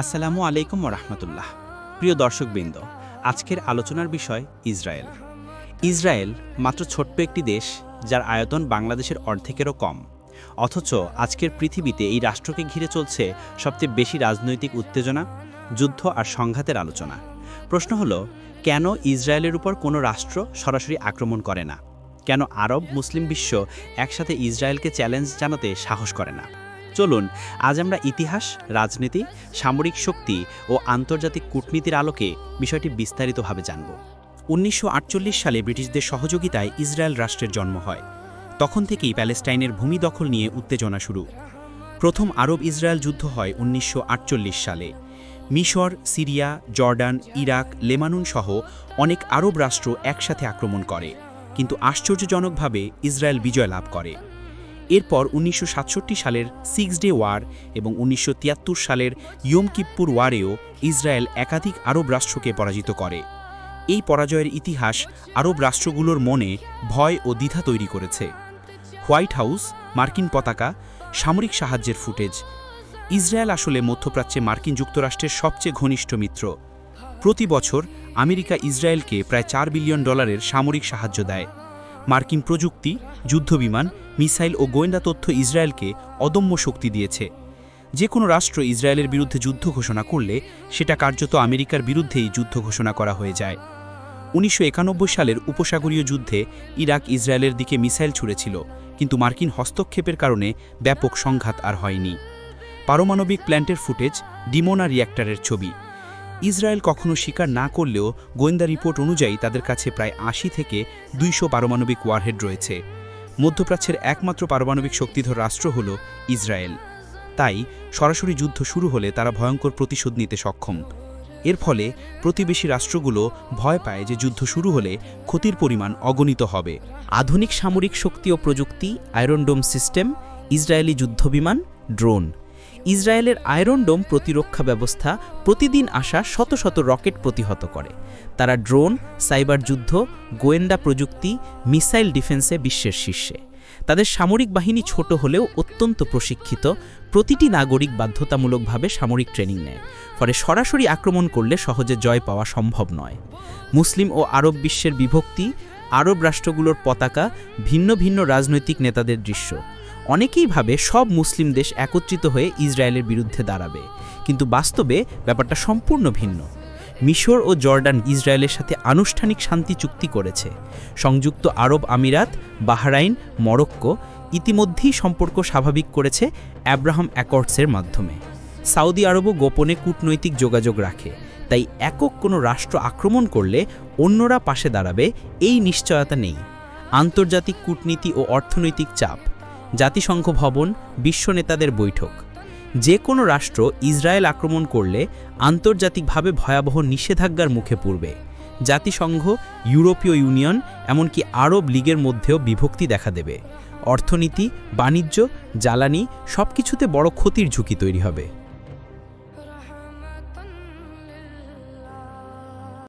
আসসালামু আলাইকুম ওরহমতুল্লাহ। প্রিয় দর্শকবৃন্দ, আজকের আলোচনার বিষয় ইসরায়েল। ইসরায়েল মাত্র ছোট্ট একটি দেশ, যার আয়তন বাংলাদেশের অর্ধেকেরও কম। অথচ আজকের পৃথিবীতে এই রাষ্ট্রকে ঘিরে চলছে সবচেয়ে বেশি রাজনৈতিক উত্তেজনা, যুদ্ধ আর সংঘাতের আলোচনা। প্রশ্ন হলো, কেন ইসরায়েলের উপর কোনো রাষ্ট্র সরাসরি আক্রমণ করে না? কেন আরব মুসলিম বিশ্ব একসাথে ইসরায়েলকে চ্যালেঞ্জ জানাতে সাহস করে না? চলুন আজ আমরা ইতিহাস, রাজনীতি, সামরিক শক্তি ও আন্তর্জাতিক কূটনীতির আলোকে বিষয়টি বিস্তারিতভাবে জানব। 1948 সালে ব্রিটিশদের সহযোগিতায় ইসরায়েল রাষ্ট্রের জন্ম হয়। তখন থেকেই প্যালেস্টাইনের ভূমি দখল নিয়ে উত্তেজনা শুরু। প্রথম আরব ইসরায়েল যুদ্ধ হয় 1948 সালে। মিশর, সিরিয়া, জর্ডান, ইরাক, লেবানন সহ অনেক আরব রাষ্ট্র একসাথে আক্রমণ করে, কিন্তু আশ্চর্যজনকভাবে ইসরায়েল বিজয় লাভ করে। এরপর 1967 সালের 6 ডে ওয়ার এবং 1973 সালের ইয়ম কিপ্পুর ওয়ারেও ইসরায়েল একাধিক আরব রাষ্ট্রকে পরাজিত করে। এই পরাজয়ের ইতিহাস আরব রাষ্ট্রগুলোর মনে ভয় ও দ্বিধা তৈরি করেছে। হোয়াইট হাউস, মার্কিন পতাকা, সামরিক সাহায্যের ফুটেজ। ইসরায়েল আসলে মধ্যপ্রাচ্যে মার্কিন যুক্তরাষ্ট্রের সবচেয়ে ঘনিষ্ঠ মিত্র। প্রতি বছর আমেরিকা ইসরায়েলকে প্রায় $4 বিলিয়ন সামরিক সাহায্য দেয়। মার্কিন প্রযুক্তি, যুদ্ধবিমান, মিসাইল ও গোয়েন্দা তথ্য ইসরায়েলকে অদম্য শক্তি দিয়েছে। যে কোনো রাষ্ট্র ইসরায়েলের বিরুদ্ধে যুদ্ধ ঘোষণা করলে সেটা কার্যত আমেরিকার বিরুদ্ধেই যুদ্ধ ঘোষণা করা হয়ে যায়। 1991 সালের উপসাগরীয় যুদ্ধে ইরাক ইসরায়েলের দিকে মিসাইল ছুড়েছিল, কিন্তু মার্কিন হস্তক্ষেপের কারণে ব্যাপক সংঘাত আর হয়নি। পারমাণবিক প্ল্যান্টের ফুটেজ, ডিমোনা রিয়্যাক্টরের ছবি। ইসরায়েল কখনো স্বীকার না করলেও গোয়েন্দা রিপোর্ট অনুযায়ী তাদের কাছে প্রায় 80 থেকে 200 পারমাণবিক ওয়ারহেড রয়েছে। মধ্যপ্রাচ্যের একমাত্র পারমাণবিক শক্তিধর রাষ্ট্র হল ইসরায়েল। তাই সরাসরি যুদ্ধ শুরু হলে তারা ভয়ঙ্কর প্রতিশোধ নিতে সক্ষম। এর ফলে প্রতিবেশী রাষ্ট্রগুলো ভয় পায় যে যুদ্ধ শুরু হলে ক্ষতির পরিমাণ অগণিত হবে। আধুনিক সামরিক শক্তি ও প্রযুক্তি, আয়রন ডোম সিস্টেম, ইসরায়েলি যুদ্ধবিমান, ড্রোন। ইসরায়েলের আয়রন ডোম প্রতিরক্ষা ব্যবস্থা প্রতিদিন আসা শত শত রকেট প্রতিহত করে। তারা ড্রোন, সাইবার যুদ্ধ, গোয়েন্দা প্রযুক্তি, মিসাইল ডিফেন্সে বিশ্বের শীর্ষে। তাদের সামরিক বাহিনী ছোট হলেও অত্যন্ত প্রশিক্ষিত। প্রতিটি নাগরিক বাধ্যতামূলকভাবে সামরিক ট্রেনিং নেয়, ফলে সরাসরি আক্রমণ করলে সহজে জয় পাওয়া সম্ভব নয়। মুসলিম ও আরব বিশ্বের বিভক্তি, আরব রাষ্ট্রগুলোর পতাকা, ভিন্ন ভিন্ন রাজনৈতিক নেতাদের দৃশ্য। অনেকেই ভাবে সব মুসলিম দেশ একত্রিত হয়ে ইসরায়েলের বিরুদ্ধে দাঁড়াবে, কিন্তু বাস্তবে ব্যাপারটা সম্পূর্ণ ভিন্ন। মিশর ও জর্ডান ইসরায়েলের সাথে আনুষ্ঠানিক শান্তি চুক্তি করেছে। সংযুক্ত আরব আমিরাত, বাহরাইন, মরক্কো ইতিমধ্যেই সম্পর্ক স্বাভাবিক করেছে অ্যাব্রাহাম অ্যাকর্ডসের মাধ্যমে। সৌদি আরবও গোপনে কূটনৈতিক যোগাযোগ রাখে। তাই একক কোনো রাষ্ট্র আক্রমণ করলে অন্যরা পাশে দাঁড়াবে এই নিশ্চয়তা নেই। আন্তর্জাতিক কূটনীতি ও অর্থনৈতিক চাপ, জাতিসংঘ ভবন, বিশ্ব নেতাদের বৈঠক। যে কোনো রাষ্ট্র ইসরায়েল আক্রমণ করলে আন্তর্জাতিকভাবে ভয়াবহ নিষেধাজ্ঞার মুখে পড়বে। জাতিসংঘ, ইউরোপীয় ইউনিয়ন, এমনকি আরব লীগের মধ্যেও বিভক্তি দেখা দেবে। অর্থনীতি, বাণিজ্য, জ্বালানি সবকিছুতে বড় ক্ষতির ঝুঁকি তৈরি হবে।